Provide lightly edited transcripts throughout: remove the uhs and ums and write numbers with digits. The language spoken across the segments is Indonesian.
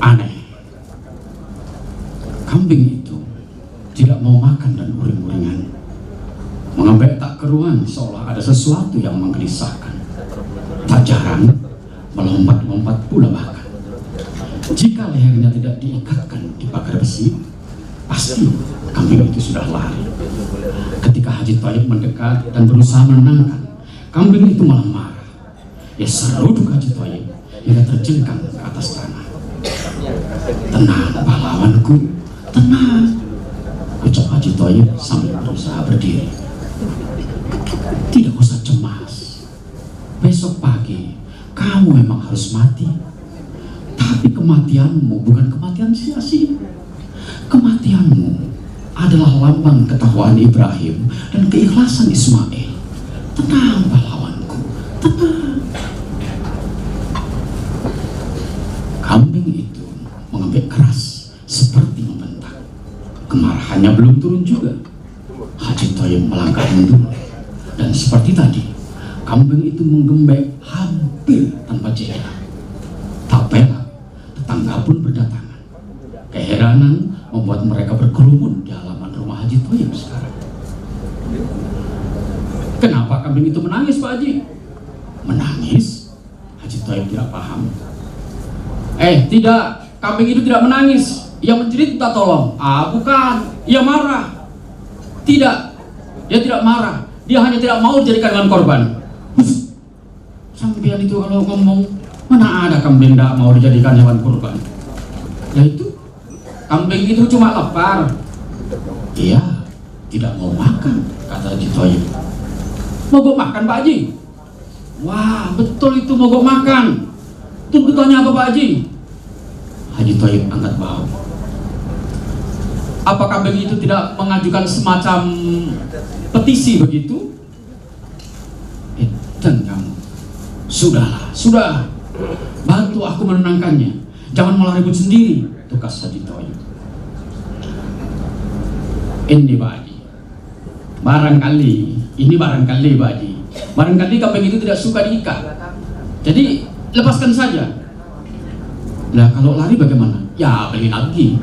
Aneh, kambing itu tidak mau makan dan uring-uringan, mengembek tak keruan seolah ada sesuatu yang menggelisahkan. Tak jarang melompat-lompat pula bahkan. Jika lehernya tidak diikatkan di pagar besi, pasti kambing itu sudah lari. Ketika Haji Thayyib mendekat dan berusaha menenangkan, kambing itu malah marah. Ia seruduk Haji Thayyib hingga terjengkang ke atas tanah. "Tenang pahlawanku, tenang," ucap Haji Thayyib sambil berusaha berdiri. "Tidak usah cemas. Besok pagi kamu memang harus mati. Tapi kematianmu bukan kematian sia-sia. Kematianmu adalah lambang ketakwaan Ibrahim dan keikhlasan Ismail. Tenang pahlawanku, tenang." Kambing itu mengembek keras seperti membentak. Kemarahannya belum turun juga. Haji Thayyib melangkah mundur, dan seperti tadi, kambing itu menggembek hampir tanpa jeda. Tak pelak, tetangga pun berdatangan. Keheranan membuat mereka berkerumun di halaman rumah Haji Thayyib sekarang. "Kenapa kambing itu menangis, Pak Haji?" "Menangis?" Haji Thayyib tidak paham. Tidak, kambing itu tidak menangis. Ia menjerit minta tolong." "Ah, bukan, ia marah." "Tidak, dia tidak marah. Dia hanya tidak mau dijadikan hewan korban." Sampean itu kalau ngomong, mana ada kambing tidak mau dijadikan hewan kurban? Ya itu, kambing itu cuma lapar. "Iya, tidak mau makan," kata Haji Thayyib. "Mogok makan, Pak Haji?" "Wah, betul itu mogok makan. Tuntutannya apa, Pak Haji?" Haji Thayyib angkat bahu. "Apa kambing itu tidak mengajukan semacam petisi begitu?" "Dan kamu, sudah, bantu aku menenangkannya. Jangan malah ribut sendiri," tukas Haji Thayyib. "Ini Pak Haji, barangkali Pak Haji, barangkali kambing itu tidak suka diikat. Jadi lepaskan saja." "Lah kalau lari bagaimana?" "Ya beli lagi,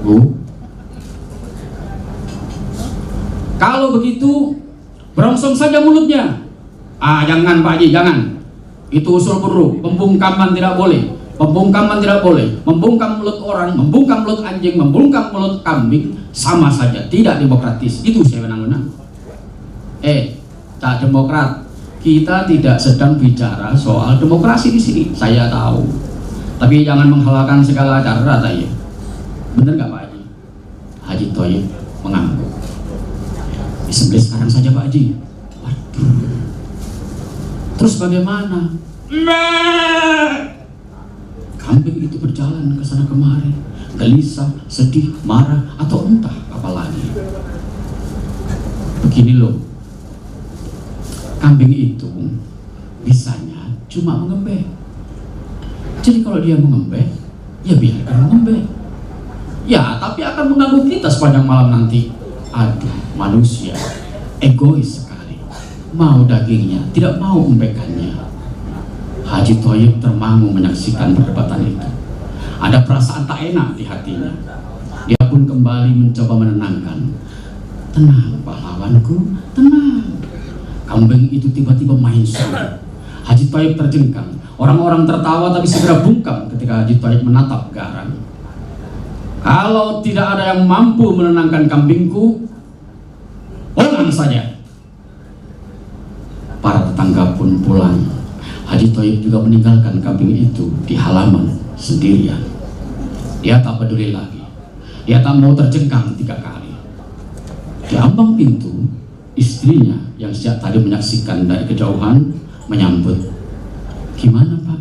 Bu." "Kalau begitu berongsong saja mulutnya." "Ah, jangan Pak Haji, jangan. Itu usul buruk. Pembungkaman tidak boleh. Pembungkaman tidak boleh. Membungkam mulut orang, membungkam mulut anjing, membungkam mulut kambing sama saja, tidak demokratis. Itu sewenang-wenang." Tak demokrat. Kita tidak sedang bicara soal demokrasi di sini. Saya tahu. Tapi jangan menghalalkan segala cara, saya. Bener nggak Pak Haji? Haji Thayyib mengangguk. "Disembelih sekarang saja Pak Haji." "Waduh. Terus bagaimana?" Kambing itu berjalan ke sana kemari, gelisah, sedih, marah, atau entah apa lagi. Begini loh, kambing itu bisanya cuma mengembek. Jadi kalau dia mengembek, ya biarkan mengembek. Ya, tapi akan mengganggu kita sepanjang malam nanti. Aduh, manusia egois sekali. Mau dagingnya, tidak mau embekannya. Haji Thayyib termangu menyaksikan perdebatan itu. Ada perasaan tak enak di hatinya. Dia pun kembali mencoba menenangkan. "Tenang pahlawanku, tenang." Kambing itu tiba-tiba main suri. Haji Thayyib terjengkang. Orang-orang tertawa tapi segera bungkam ketika Haji Thayyib menatap garang. "Kalau tidak ada yang mampu menenangkan kambingku, pulang saja." Para tetangga pun pulang. Haji Thayyib juga meninggalkan kambing itu di halaman sendirian. Dia tak peduli lagi. Dia tak mau terjengkang 3 kali. Di ambang pintu, istrinya yang sejak tadi menyaksikan dari kejauhan menyambut. "Gimana Pak?"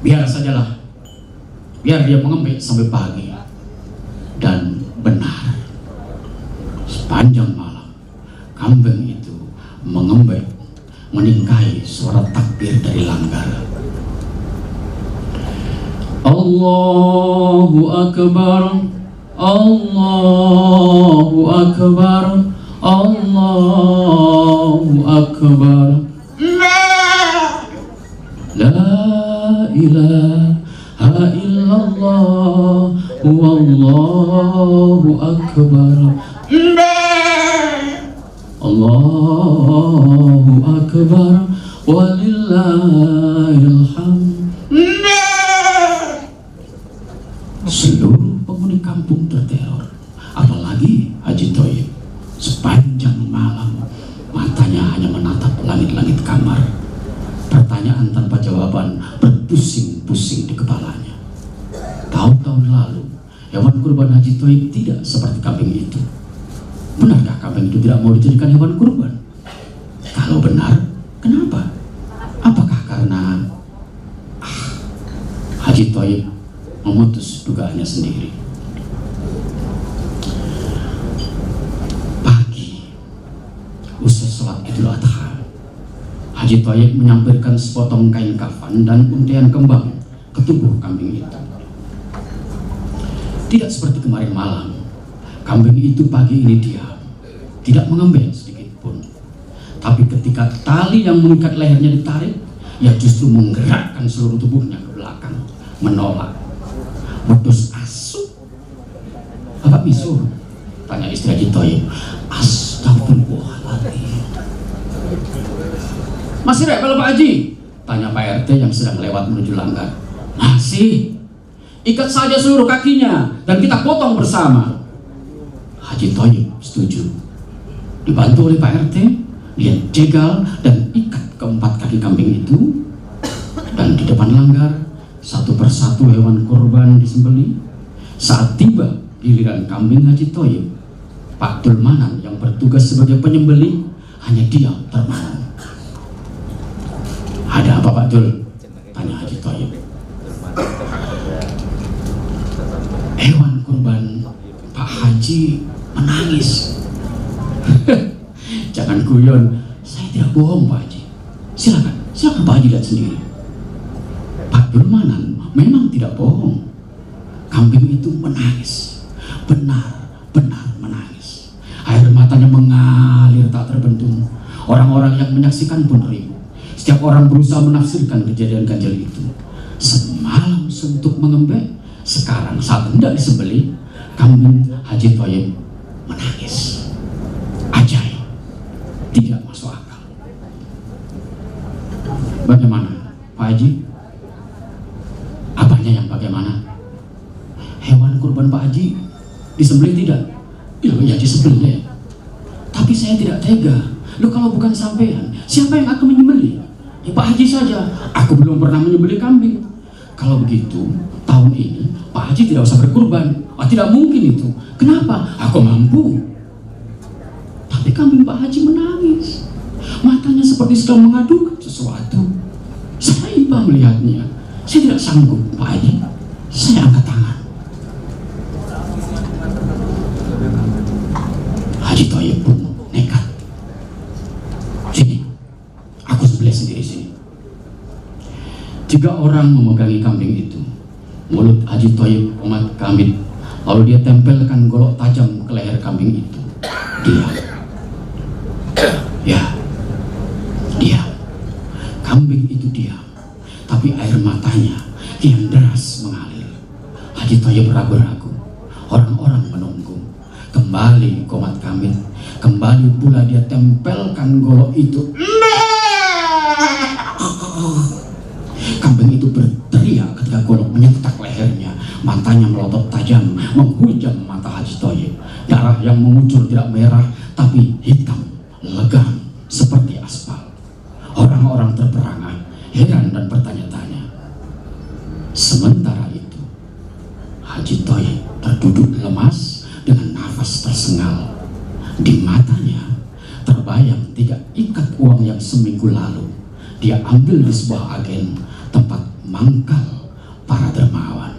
"Biar sajalah. Biar dia mengembek sampai pagi." Dan benar, sepanjang malam kambing itu mengembek, meningkai suara takbir dari langgar. "Allahu Akbar, Allahu Akbar, Allahu Akbar. La ilaha illallah. Wallahu akbar. Allahu akbar walillahil hamd. Seluruh penghuni kampung terteror, apalagi Haji Thoyib. Sepanjang malam matanya hanya menatap langit-langit kamar. Pertanyaan tanpa jawaban berpusing-pusing di kepalanya. Tahun-tahun lalu hewan kurban Haji Thoyib tidak seperti kambing itu. Benarkah kambing itu tidak mau dijadikan hewan kurban? Kalau benar, kenapa? Apakah karena Haji Thoyib memutus dugaannya sendiri? Pagi usai sholat Idul Adha, Haji Thoyib menyampirkan sepotong kain kafan dan untian kembang ke tubuh kambing itu. Tidak seperti kemarin malam, kambing itu pagi ini diam, tidak mengembel sedikit pun. Tapi ketika tali yang mengikat lehernya ditarik, ia justru menggerakkan seluruh tubuhnya ke belakang, menolak. Wedus asu. Bapak misur? Tanya istri Haji Thoyib. Astagfirullahaladzim. Masih rebel Pak Haji? Tanya Pak RT yang sedang lewat menuju langgar. Masih. Ikat saja seluruh kakinya dan kita potong bersama. Haji Thoyib setuju. Dibantu oleh Pak RT, dia jegal dan ikat keempat kaki kambing itu. Dan di depan langgar, satu persatu hewan kurban disembelih. Saat tiba giliran kambing Haji Thoyib, Pak Dulmanan yang bertugas sebagai penyembelih hanya diam termangu. Ada apa Pak Dul? Tanya Haji Thoyib. Hewan kurban Pak Haji menangis. Jangan guyon, saya tidak bohong Pak Haji. Silakan Pak Haji lihat sendiri. Pak Dulmanan memang tidak bohong. Kambing itu menangis, benar-benar menangis. Air matanya mengalir tak terbendung. Orang-orang yang menyaksikan pun ribu. Setiap orang berusaha menafsirkan kejadian ganjil itu. Semalam suntuk mengembek, sekarang saat hendak disembelih, kambing Haji Thoyib menangis. Ajaib, tidak masuk akal. Bagaimana Pak Haji? Apanya yang bagaimana? Hewan kurban Pak Haji disembelih tidak? Ya disembelih. Tapi saya tidak tega. Loh, kalau bukan sampean, siapa yang akan menyembelih? Ya Pak Haji saja. Aku belum pernah menyembelih kambing. Kalau begitu, tahun ini Pak Haji tidak usah berkurban. Tidak mungkin itu. Kenapa? Aku mampu. Tapi kambing Pak Haji menangis. Matanya seperti sedang mengadukan sesuatu. Saya iba melihatnya. Saya tidak sanggup Pak Haji. Saya angkat tangan. Haji Thoyib pun nekat. Sini, aku sebelah sendiri sini. 3 orang memegangi kambing itu. Mulut Haji Thoyib umat kamit. Lalu dia tempelkan golok tajam ke leher kambing itu. Diam. Ya, diam. Kambing itu diam. Tapi air matanya kian deras mengalir. Haji Thoyib ragu-ragu. Orang-orang menunggu. Kembali komat kambing. Kembali pula dia tempelkan golok itu. Kambing itu berteriak ketika golok menyetak lehernya. Matanya melotot tajam, menghujam mata Haji Thoyib. Darah yang mengucur tidak merah, tapi hitam, legam, seperti aspal. Orang-orang terperangah, heran dan bertanya-tanya. Sementara itu, Haji Thoyib terduduk lemas dengan nafas tersengal. Di matanya terbayang 3 ikat uang yang seminggu lalu dia ambil di sebuah agen tempat mangkal para dermawan.